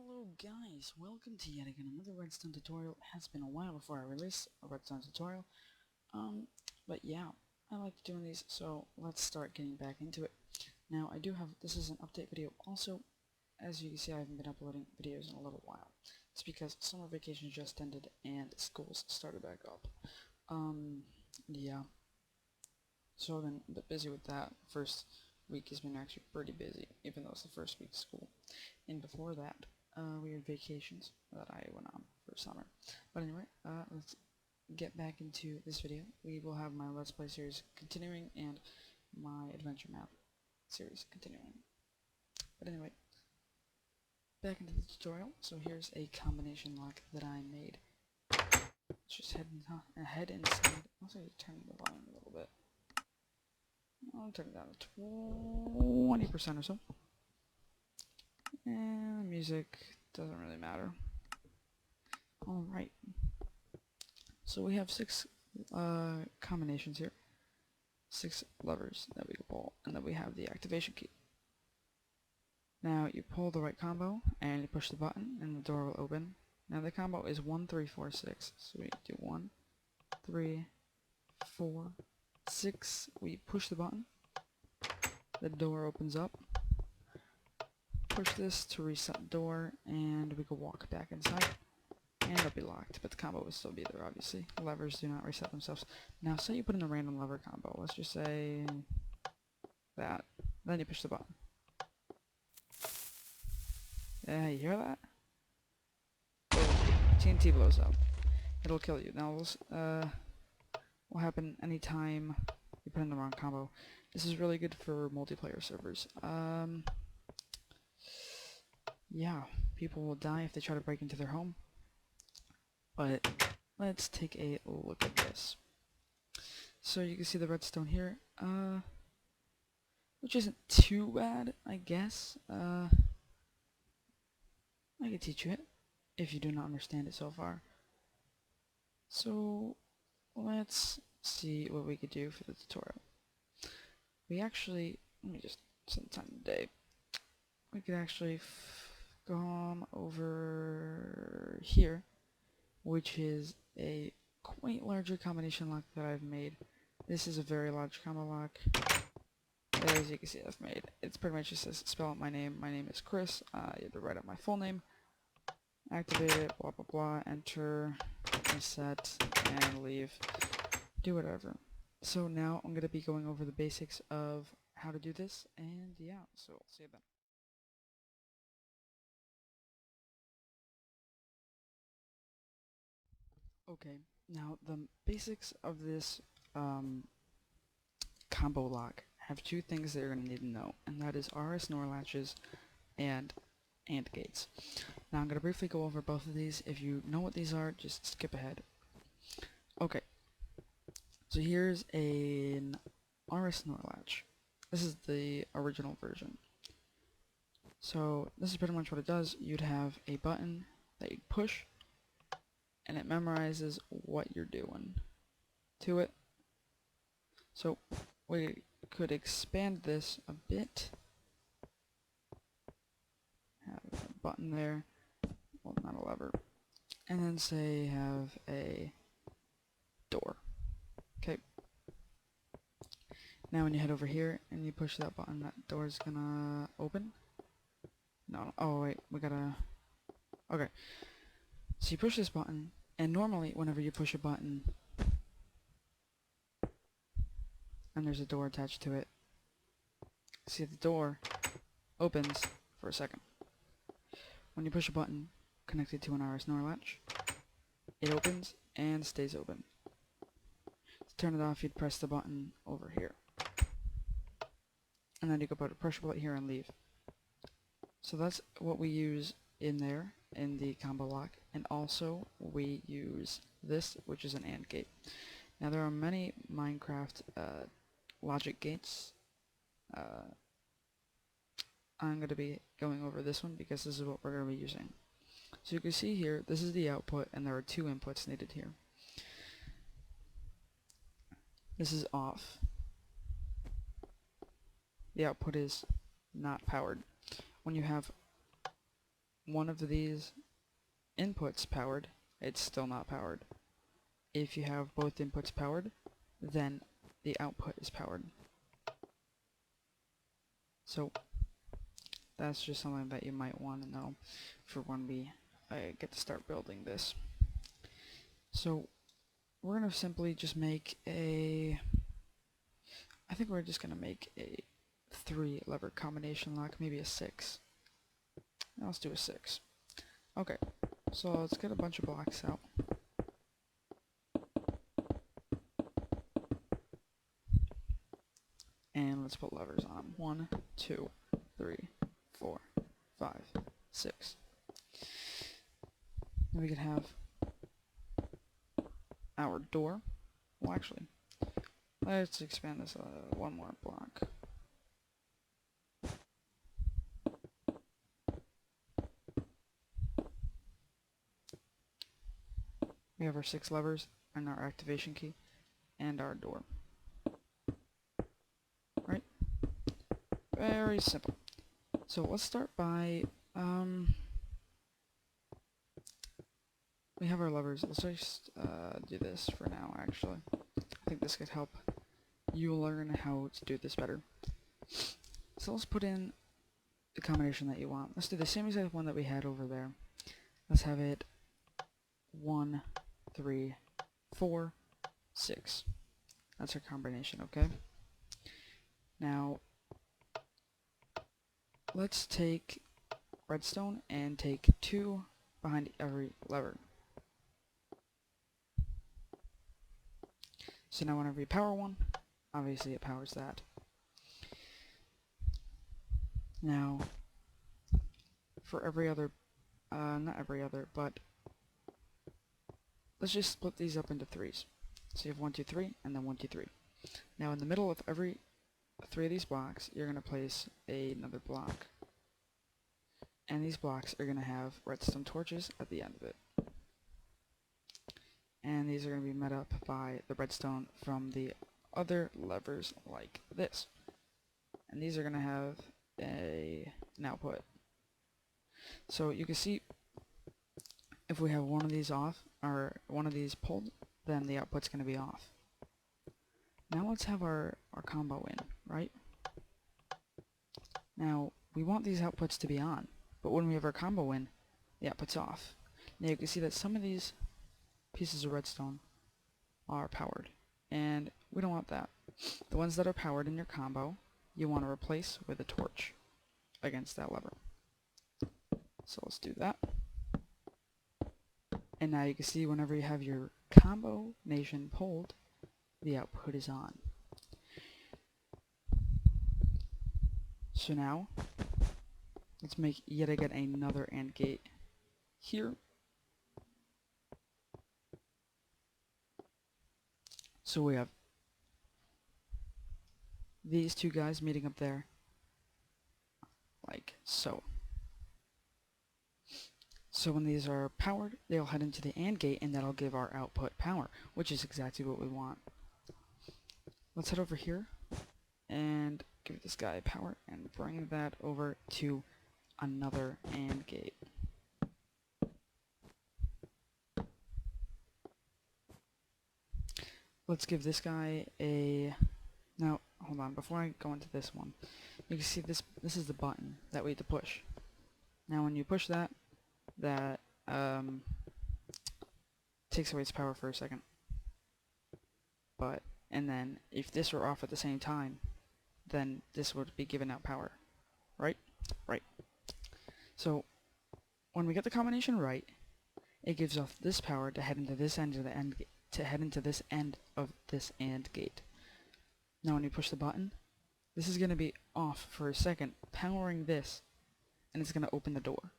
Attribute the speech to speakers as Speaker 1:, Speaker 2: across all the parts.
Speaker 1: Hello guys, welcome to yet again another redstone tutorial. It has been a while before I release a redstone tutorial. But yeah, I like doing these, so let's start getting back into it. Now this is an update video. Also, as you can see, I haven't been uploading videos in a little while. It's because summer vacation just ended and school's started back up. Yeah. So I've been a bit busy with that. First week has been actually pretty busy, even though it's the first week of school. And before that, we had vacations that I went on for summer. But anyway, let's get back into this video. We will have my Let's Play series continuing and my Adventure Map series continuing. But anyway, back into the tutorial. So here's a combination lock that I made. Let's just head inside. Also, turn the volume a little bit. I'll turn it down to 20% or so. And music doesn't really matter. Alright. So we have 6 combinations here. 6 levers that we can pull, and then we have the activation key. Now you pull the right combo, and you push the button, and the door will open. Now the combo is 1, 3, 4, 6. So we do 1, 3, 4, 6. We push the button. The door opens up. Push this to reset the door, and we can walk back inside. And it'll be locked, but the combo will still be there, obviously. Levers do not reset themselves. Now, say you put in a random lever combo. Let's just say that. Then you push the button. Yeah, you hear that? TNT blows up. It'll kill you. Now, this will happen anytime you put in the wrong combo. This is really good for multiplayer servers. Yeah, people will die if they try to break into their home. But let's take a look at this. So you can see the redstone here, which isn't too bad, I guess. I can teach you it if you do not understand it so far. So let's see what we could do for the tutorial. Let me just set the time of day. We could actually come over here, which is a quite larger combination lock that I've made. This is a very large combo lock. As you can see, I've made. It's pretty much just says spell out my name. My name is Chris. You have to write out my full name. Activate it. Blah blah blah. Enter. Reset. And leave. Do whatever. So now I'm gonna be going over the basics of how to do this. And yeah, so I'll see you then. Okay, now the basics of this combo lock have 2 things that you're going to need to know, and that is RS NOR latches and AND gates. Now I'm going to briefly go over both of these. If you know what these are, just skip ahead. Okay, so here's an RS NOR latch. This is the original version. So this is pretty much what it does. You'd have a button that you'd push, and it memorizes what you're doing to it. So we could expand this a bit. Have a button there, well, not a lever, and then say have a door. Okay. Now when you head over here and you push that button, that door's gonna open. No, oh wait, we gotta. Okay. So you push this button, and normally whenever you push a button and there's a door attached to it, see the door opens for a second. When you push a button connected to an RS NOR latch, it opens and stays open. To turn it off, you'd press the button over here. And then you could put a pressure plate here and leave. So that's what we use in there, in the combo lock. And also, we use this, which is an AND gate. Now there are many Minecraft logic gates. I'm going to be going over this one because this is what we're going to be using. So you can see here, this is the output, and there are 2 inputs needed here. This is off. The output is not powered. When you have one of these inputs powered, it's still not powered. If you have both inputs powered, then the output is powered. So that's just something that you might want to know for when we get to start building this. So we're going to simply just make I think we're just going to make a 3 lever combination lock, maybe a 6. Now let's do a 6. Okay, so let's get a bunch of blocks out. And let's put levers on them. 1, 2, 3, 4, 5, 6. Then we can have our door. Well, actually, let's expand this one more block. We have our 6 levers and our activation key and our door. Right? Very simple. So let's start by we have our levers. Let's just do this for now, actually. I think this could help you learn how to do this better. So let's put in the combination that you want. Let's do the same exact one that we had over there. Let's have it 1, 3, 4, 6. That's our combination, okay? Now, let's take redstone and take 2 behind every lever. So now whenever you power one, obviously it powers that. Now, for every other, not every other, but let's just split these up into 3s. So you have 1, 2, 3, and then 1, 2, 3. Now in the middle of every 3 of these blocks, you're going to place another block. And these blocks are going to have redstone torches at the end of it. And these are going to be met up by the redstone from the other levers like this. And these are going to have an output. So you can see if we have one of these off, or one of these pulled, then the output's going to be off. Now let's have our combo in, right? Now, we want these outputs to be on, but when we have our combo in, the output's off. Now you can see that some of these pieces of redstone are powered, and we don't want that. The ones that are powered in your combo, you want to replace with a torch against that lever. So let's do that. And now you can see whenever you have your combination pulled, the output is on. So now, let's make yet again another AND gate here. So we have these 2 guys meeting up there, like so. So when these are powered, they'll head into the AND gate, and that'll give our output power, which is exactly what we want. Let's head over here and give this guy power and bring that over to another AND gate. Let's give this guy a... Now, hold on, before I go into this one, you can see this is the button that we have to push. Now when you push that takes away its power for a second. And then if this were off at the same time, then this would be giving out power, right? Right. So when we get the combination right, it gives off this power to head into this end of the AND gate. Now when you push the button, this is going to be off for a second, powering this, and it's going to open the door.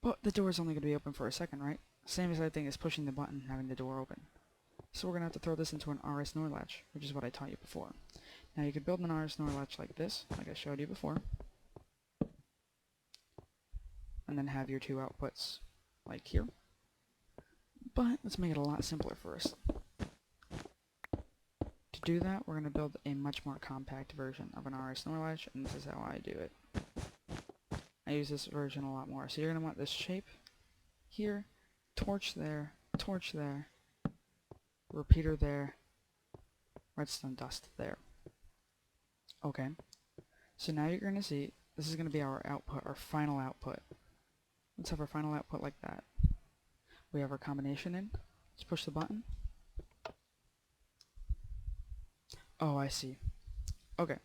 Speaker 1: But the door is only going to be open for a second, right? Same exact thing as pushing the button and having the door open. So we're going to have to throw this into an RS NOR latch, which is what I taught you before. Now you could build an RS NOR latch like this, like I showed you before, and then have your 2 outputs like here. But let's make it a lot simpler first. To do that, we're going to build a much more compact version of an RS NOR latch, and this is how I do it. I use this version a lot more. So you're going to want this shape here, torch there, repeater there, redstone dust there. Okay, so now you're going to see, this is going to be our output, our final output. Let's have our final output like that. We have our combination in. Let's push the button. Oh, I see. Okay,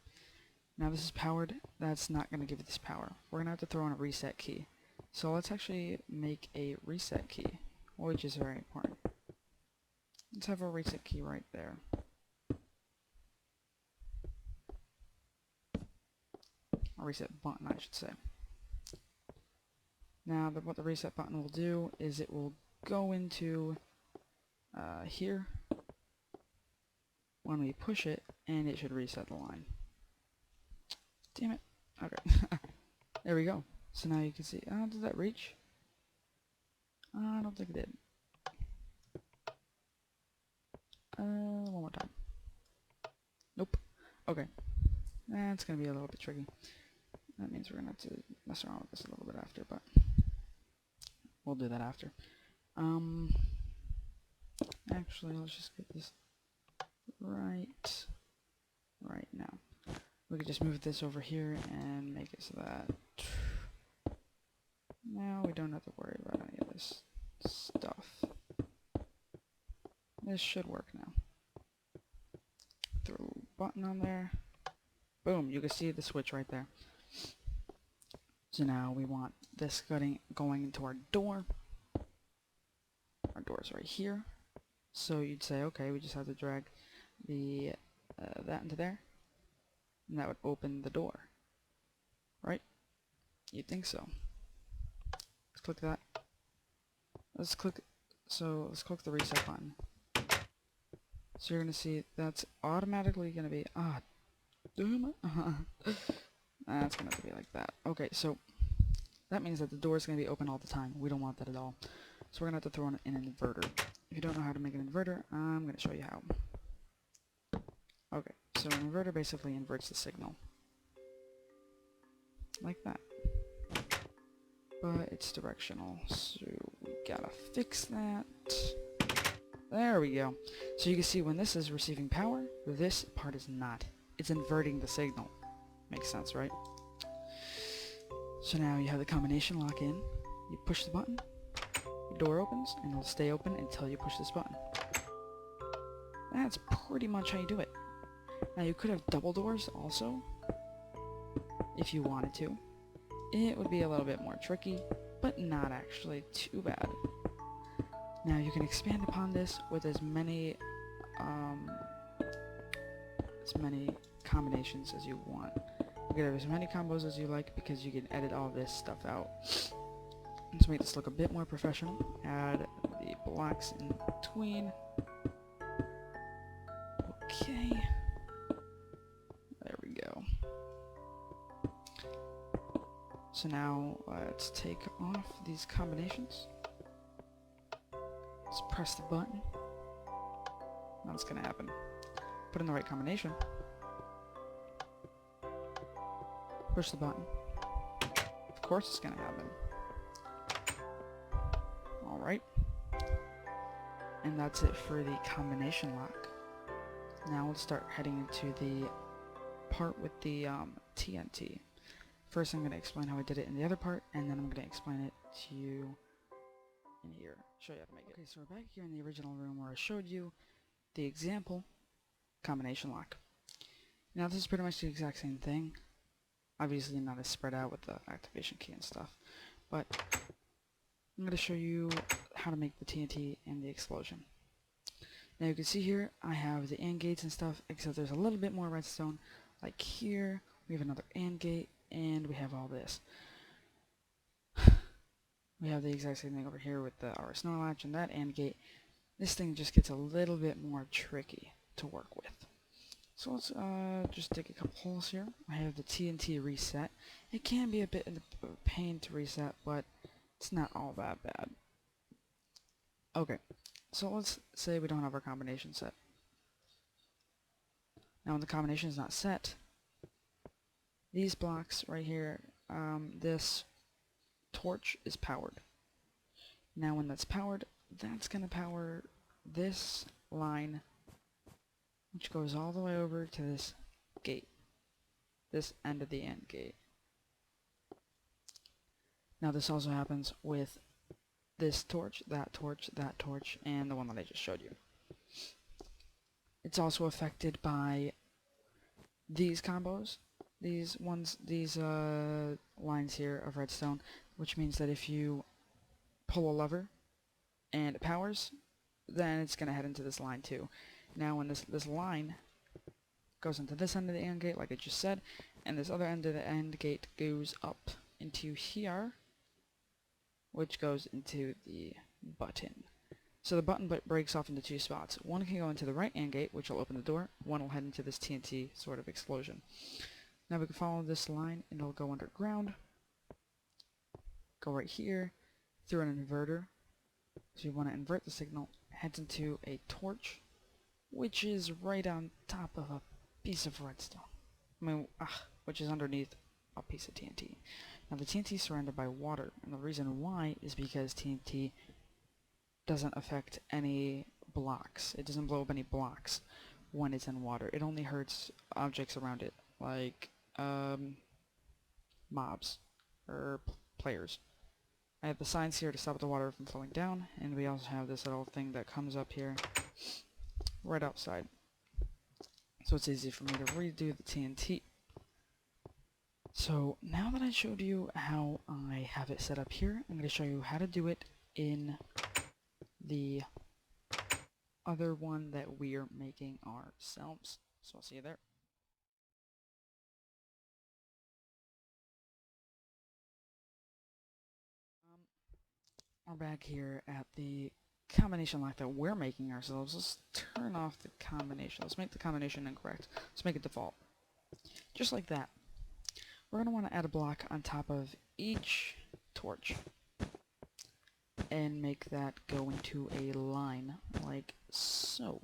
Speaker 1: now this is powered. That's not going to give it this power. We're going to have to throw in a reset key. So let's actually make a reset key, which is very important. Let's have a reset key right there. A reset button, I should say. Now, what the reset button will do is it will go into here when we push it, and it should reset the line. Damn it. Okay. There we go. So now you can see, did that reach? I don't think it did. One more time. Nope. Okay. That's going to be a little bit tricky. That means we're going to have to mess around with this a little bit after, but we'll do that after. Actually, let's just get this right now. We could just move this over here and make it so that now we don't have to worry about any of this stuff. This should work now. Throw a little button on there. Boom, you can see the switch right there. So now we want this going into our door. Our door's right here. So you'd say, okay, we just have to drag the that into there, and that would open the door, right? You'd think so. Let's click that. Let's click the reset button. So you're gonna see that's automatically gonna be damn it. That's gonna have to be like that. Okay, so that means that the door is gonna be open all the time. We don't want that at all. So we're gonna have to throw in an inverter. If you don't know how to make an inverter, I'm gonna show you how. Okay, so an inverter basically inverts the signal. Like that. But it's directional, so we gotta fix that. There we go. So you can see when this is receiving power, this part is not. It's inverting the signal. Makes sense, right? So now you have the combination lock in. You push the button, the door opens, and it'll stay open until you push this button. That's pretty much how you do it. Now you could have double doors also, if you wanted to. It would be a little bit more tricky, but not actually too bad. Now you can expand upon this with as many combinations as you want. You can have as many combos as you like because you can edit all this stuff out. Let's make this look a bit more professional. Add the blocks in between. Okay. There we go. So now let's take off these combinations. Let's press the button. What's gonna happen? Put in the right combination. Push the button. Of course it's gonna happen. Alright. And that's it for the combination lock. Now let's start heading into the part with the TNT. First I'm going to explain how I did it in the other part, and then I'm going to explain it to you in here. Show you how to make it. Okay, so we're back here in the original room where I showed you the example combination lock. Now this is pretty much the exact same thing. Obviously not as spread out with the activation key and stuff, but I'm going to show you how to make the TNT and the explosion. Now you can see here I have the AND gates and stuff, except there's a little bit more redstone. Like here, we have another AND gate, and we have all this. We have the exact same thing over here with our snow latch and that AND gate. This thing just gets a little bit more tricky to work with. So let's just dig a couple holes here. I have the TNT reset. It can be a bit of a pain to reset, but it's not all that bad. Okay, so let's say we don't have our combination set. Now when the combination is not set, these blocks right here, this torch is powered. Now when that's powered, that's going to power this line, which goes all the way over to this gate, this end of the AND gate. Now this also happens with this torch, that torch, that torch, and the one that I just showed you. It's also affected by these combos, these lines here of redstone, which means that if you pull a lever and it powers, then it's going to head into this line too. Now when this line goes into this end of the AND gate, like I just said, and this other end of the AND gate goes up into here, which goes into the button. So the button breaks off into two spots. One can go into the right AND gate, which will open the door. One will head into this TNT sort of explosion. Now we can follow this line, and it'll go underground, go right here, through an inverter. So you want to invert the signal, heads into a torch, which is right on top of a piece of redstone. Which is underneath a piece of TNT. Now the TNT is surrounded by water, and the reason why is because TNT doesn't affect any blocks. It doesn't blow up any blocks when it's in water. It only hurts objects around it, like mobs or players. I have the signs here to stop the water from flowing down, and we also have this little thing that comes up here right outside. So it's easy for me to redo the TNT. So now that I showed you how I have it set up here, I'm going to show you how to do it in the other one that we're making ourselves. So I'll see you there. We're back here at the combination lock that we're making ourselves. Let's turn off the combination. Let's make the combination incorrect. Let's make it default. Just like that. We're going to want to add a block on top of each torch and make that go into a line like so.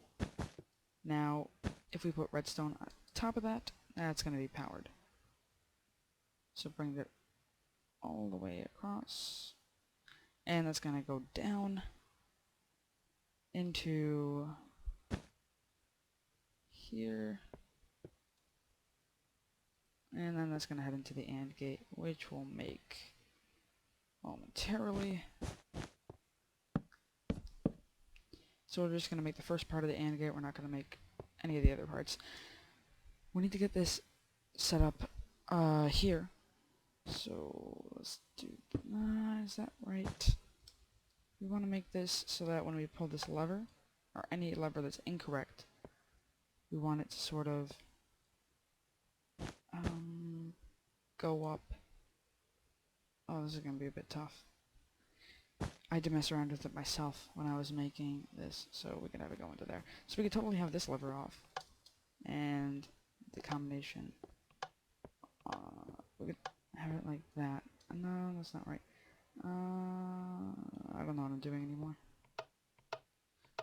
Speaker 1: Now, if we put redstone on top of that, that's going to be powered. So bring that all the way across, and that's going to go down into here, and then that's going to head into the AND gate, which we'll make momentarily. So we're just going to make the first part of the AND gate. We're not going to make any of the other parts. We need to get this set up here. So let's do, is that right? We want to make this so that when we pull this lever, or any lever that's incorrect, we want it to sort of go up. Oh, this is going to be a bit tough. I had to mess around with it myself when I was making this, so we could have it go into there. So we could totally have this lever off, and the combination, we could have it like that. No, that's not right. I don't know what I'm doing anymore.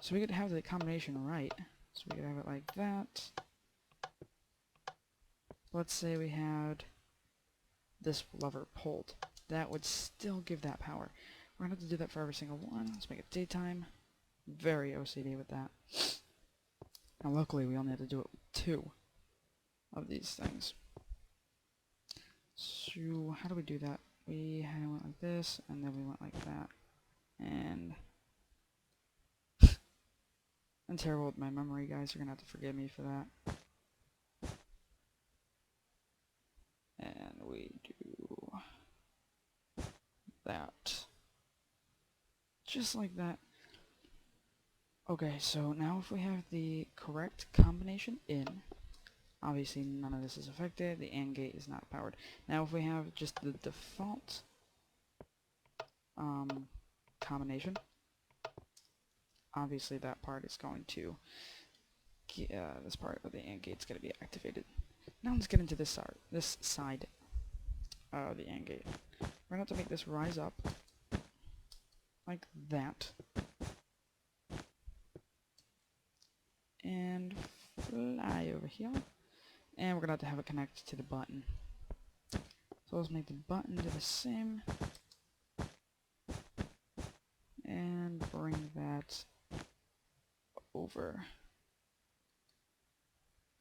Speaker 1: So we could have the combination right. So we could have it like that. Let's say we had this lever pulled. That would still give that power. We're going to have to do that for every single one. Let's make it daytime. Very OCD with that. Now luckily we only have to do it with 2 of these things. So how do we do that? We went like this, and then we went like that. And I'm terrible with my memory, guys. You're going to have to forgive me for that. And we do that. Just like that. Okay, so now if we have the correct combination in, obviously none of this is affected, the AND gate is not powered. Now if we have just the default combination, obviously that part is going to, this part of the AND gate is going to be activated. Now let's get into this side of the AND gate. We're going to have to make this rise up like that, and fly over here, and we're going to have it connect to the button. So let's make the button do the same. and bring that over.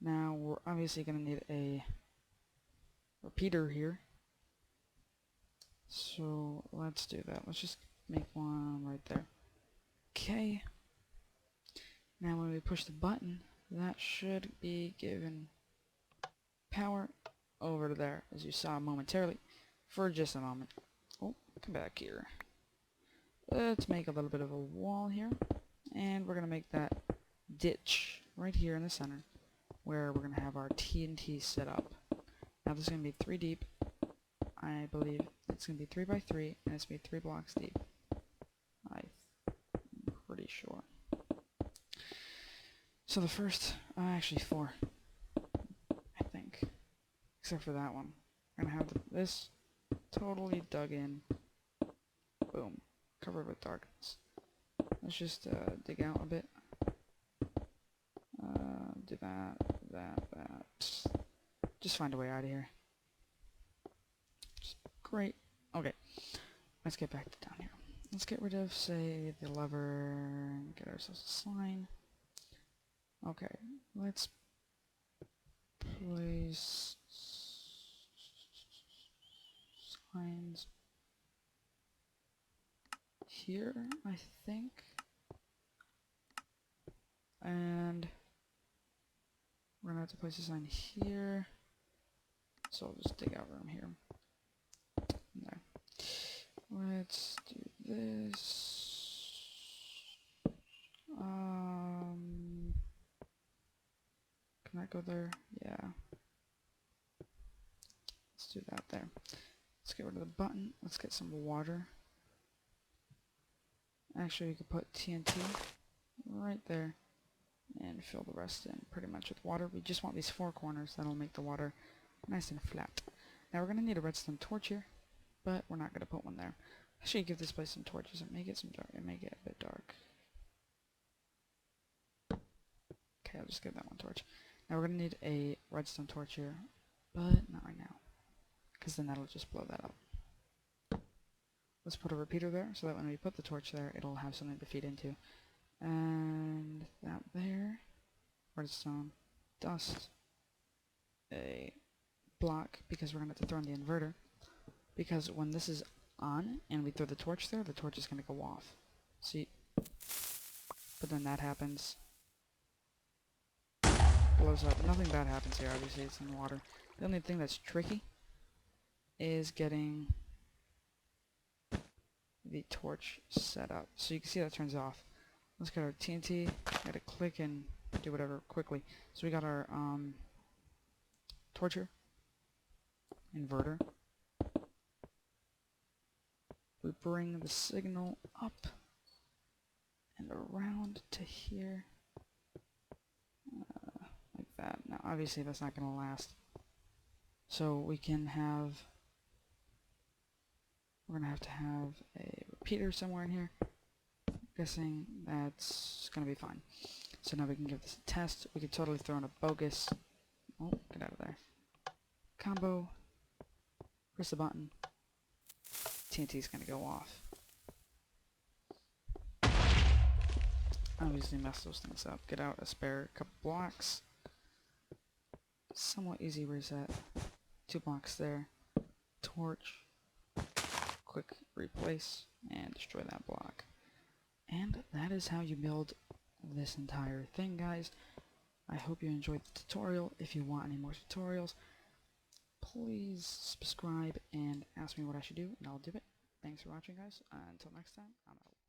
Speaker 1: Now we're obviously going to need a repeater here. So let's do that. Let's just make one right there. Okay. Now when we push the button, that should be given power over to there, as you saw momentarily, for just a moment. Oh, come back here. Let's make a little bit of a wall here, and we're going to make that ditch right here in the center, where we're going to have our TNT set up. Now this is going to be 3 deep. I believe it's going to be 3 by 3, and it's going to be 3 blocks deep. I'm pretty sure. So the first, actually 4, I think, except for that one. We're going to have this totally dug in. Boom. Covered with darkness. Let's just dig out a bit. Do that. Just find a way out of here. Great. Okay. Let's get back to down here. Let's get rid of, say, the lever and get ourselves a sign. Okay. Let's place signs here, I think. And we're going to have to place a sign here. So I'll just dig out room here. There. Let's do this. Can that go there? Yeah. Let's do that there. Let's get rid of the button. Let's get some water. Actually, we could put TNT right there and fill the rest in pretty much with water. We just want these 4 corners. That'll make the water nice and flat. Now we're going to need a redstone torch here, but we're not going to put one there. Actually, give this place some torches and make it some dark. And make it a bit dark. Okay, I'll just give that one torch. Now we're going to need a redstone torch here, but not right now, because then that'll just blow that up. Let's put a repeater there, so that when we put the torch there, it'll have something to feed into. And that there, redstone, dust, a block, because we're going to have to throw in the inverter, because when this is on and we throw the torch there, the torch is going to go off. See? But then that happens, blows up. Nothing bad happens here, obviously it's in water. The only thing that's tricky is getting the torch set up. So you can see that turns off. Let's get our TNT, gotta click and do whatever quickly. So we got our torch here, inverter. We bring the signal up and around to here, like that. Now obviously that's not gonna last. So we can have, we're gonna have to have a repeater somewhere in here. Guessing that's gonna be fine. So now we can give this a test. We could totally throw in a bogus, oh, get out of there, combo, press the button, TNT's gonna go off. Obviously mess those things up. Get out a spare couple blocks. Somewhat easy reset. 2 blocks there. Torch. Quick replace and destroy that block. And that is how you build this entire thing, guys. I hope you enjoyed the tutorial. If you want any more tutorials, please subscribe and ask me what I should do, and I'll do it. Thanks for watching, guys. Until next time, I'm out.